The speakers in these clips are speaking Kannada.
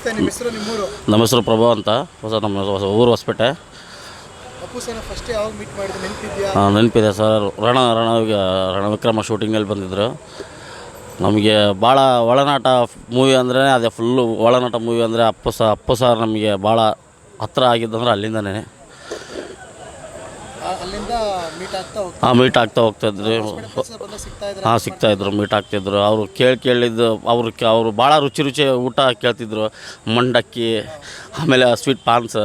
ನಮಸ್ತೆ, ನಿಮ್ಮ ಹೆಸರು, ನಿಮ್ಮೂರು? ನಮ್ಮ ಹೆಸರು ಪ್ರಭು ಅಂತ. ನಮ್ಮ ಊರು ಹೊಸಪೇಟೆ. ಅಪ್ಪು ಸರ್ ಫಸ್ಟ್ ಯಾವಾಗ ಮೀಟ್ ಮಾಡಿದ್ರು ನೆನಪಿದೆಯಾ? ನೆನಪಿದೆ ಸರ್. ರಣವಿಕ್ರಮ ಶೂಟಿಂಗಲ್ಲಿ ಬಂದಿದ್ದರು. ನಮಗೆ ಭಾಳ ಒಳನಾಟ ಮೂವಿ ಅಂದರೆ ಅದೇ ಫುಲ್ಲು ಒಳನಾಟ ಮೂವಿ ಅಂದರೆ ಅಪ್ಪು ಸರ್ ನಮಗೆ ಭಾಳ ಹತ್ತಿರ ಆಗಿದ್ದಂದ್ರೆ ಅಲ್ಲಿಂದನೇ. ಅಲ್ಲಿಂದ ಮೀಟ್ ಆಗ್ತಾ ಹೋಗ್ತಾಯಿದ್ರಿ. ಸಿಗ್ತಾಯಿದ್ರು, ಮೀಟ್ ಆಗ್ತಾಯಿದ್ರು. ಅವರು ಕೇಳಿದ್ದು ಅವರು ಭಾಳ ರುಚಿ ಊಟ ಕೇಳ್ತಿದ್ರು. ಮಂಡಕ್ಕಿ, ಆಮೇಲೆ ಸ್ವೀಟ್ ಪಾನ್ಸ್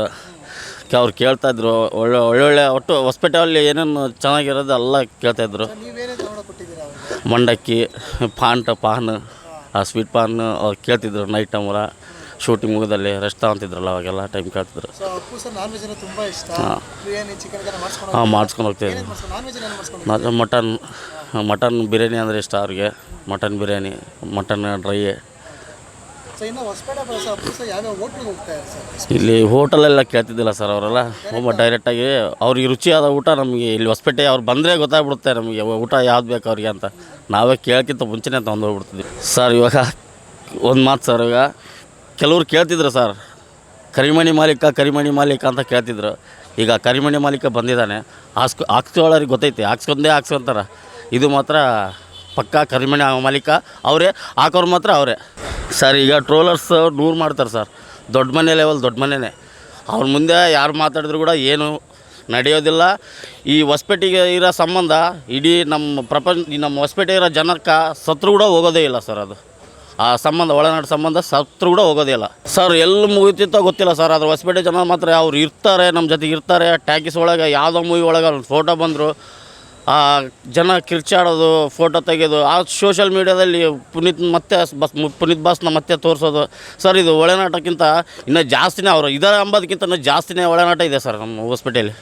ಅವ್ರು ಕೇಳ್ತಾಯಿದ್ರು. ಒಳ್ಳೊಳ್ಳೆ ಒಟ್ಟು ಹೊಸಪೇಟೆಯಲ್ಲಿ ಏನೇನು ಚೆನ್ನಾಗಿರೋದು ಎಲ್ಲ ಕೇಳ್ತಾಯಿದ್ರು. ಮಂಡಕ್ಕಿ, ಪಾನ್, ಸ್ವೀಟ್ ಪಾನ್ ಅವ್ರು ಕೇಳ್ತಿದ್ರು. ನೈಟ್ ಟೈಮರ ಶೂಟಿಂಗ್ ಮುಗಿದಲ್ಲಿ ರೆಸ್ಟ್ ತಗೊತಿದ್ರಲ್ಲ, ಅವಾಗೆಲ್ಲ ಟೈಮ್ ಕೇಳ್ತಿದ್ರು. ಮಾಡಿಸ್ಕೊಂಡು ಹೋಗ್ತಾಯಿದ್ರು. ಮಟನ್ ಬಿರಿಯಾನಿ ಅಂದರೆ ಇಷ್ಟ ಅವ್ರಿಗೆ. Mutton biryani, mutton dry. ಇಲ್ಲಿ ಹೋಟೆಲೆಲ್ಲ ಕೇಳ್ತಿದ್ದಿಲ್ಲ ಸರ್ ಅವರೆಲ್ಲ. ಡೈರೆಕ್ಟಾಗಿ ಅವ್ರಿಗೆ ರುಚಿಯಾದ ಊಟ ನಮಗೆ ಇಲ್ಲಿ ಹೊಸಪೇಟೆ ಅವ್ರು ಬಂದರೆ ಗೊತ್ತಾಗ್ಬಿಡುತ್ತೆ ನಮಗೆ ಊಟ ಯಾವ್ದು ಬೇಕು ಅವ್ರಿಗೆ ಅಂತ. ನಾವೇ ಕೇಳೋಕ್ಕಿಂತ ಮುಂಚೆನೇ ತೊಗೊಂಡೋಗ್ಬಿಡ್ತಿದ್ವಿ ಸರ್. ಇವಾಗ ಒಂದು ಮಾತು ಸರ್, ಈಗ ಕೆಲವ್ರು ಕೇಳ್ತಿದ್ರು ಸರ್, ಕರಿಮಣಿ ಮಾಲೀಕ ಅಂತ ಕೇಳ್ತಿದ್ರು. ಈಗ ಕರಿಮಣಿ ಮಾಲೀಕ ಬಂದಿದ್ದಾನೆ, ಹಾಕ್ಸ್ಕೊಳ್ಳೋರಿಗೆ ಗೊತ್ತೈತಿ, ಹಾಕ್ಸ್ಕೊಂತಾರೆ. ಇದು ಮಾತ್ರ ಪಕ್ಕಾ ಕರಿಮಣಿ ಮಾಲೀಕ ಅವರೇ, ಹಾಕೋರು ಮಾತ್ರ ಅವರೇ ಸರ್. ಈಗ ಟ್ರೋಲರ್ಸ್ 100 ಮಾಡ್ತಾರೆ ಸರ್. ದೊಡ್ಡ ಮನೆ ಲೆವೆಲ್, ದೊಡ್ಡ ಮನೆಯೇ. ಅವ್ರ ಮುಂದೆ ಯಾರು ಮಾತಾಡಿದ್ರು ಕೂಡ ಏನು ನಡೆಯೋದಿಲ್ಲ. ಈ ಹೊಸಪೇಟೆಗೆ ಇರೋ ಸಂಬಂಧ ಇಡೀ ನಮ್ಮ ಹೊಸಪೇಟೆ ಇರೋ ಜನಕ್ಕೆ ಸತ್ರು ಕೂಡ ಹೋಗೋದೇ ಇಲ್ಲ ಸರ್. ಅದು ಆ ಸಂಬಂಧ, ಒಳನಾಡು ಸಂಬಂಧ ಸತ್ರು ಕೂಡ ಹೋಗೋದೇ ಇಲ್ಲ ಸರ್. ಎಲ್ಲಿ ಮುಗಿತಿತ್ತೋ ಗೊತ್ತಿಲ್ಲ ಸರ್. ಆದರೆ ಹೊಸಪೇಟೆ ಜನ ಮಾತ್ರ ಅವ್ರು ಇರ್ತಾರೆ, ನಮ್ಮ ಜೊತೆಗೆ ಇರ್ತಾರೆ. ಟ್ಯಾಕಿಸ್ ಒಳಗೆ ಯಾವುದೋ ಮೂವಿ ಒಳಗೆ ಒಂದು ಫೋಟೋ ಬಂದರು, ಆ ಜನ ಕಿರ್ಚಾಡೋದು, ಫೋಟೋ ತೆಗೆಯೋದು, ಆ ಸೋಷಿಯಲ್ ಮೀಡ್ಯಾದಲ್ಲಿ ಪುನೀತ್ ಬಾಸ್ನ ಮತ್ತೆ ತೋರಿಸೋದು ಸರ್. ಇದು ಒಳನಾಟಕ್ಕಿಂತ ಇನ್ನೂ ಜಾಸ್ತಿನೇ, ಅವರು ಇದರ ಅಂಬೋದಕ್ಕಿಂತ ಇನ್ನೂ ಜಾಸ್ತಿನೇ ಒಳನಾಟ ಇದೆ ಸರ್ ನಮ್ಮ ಹೊಸಪೇಟೆಯಲ್ಲಿ.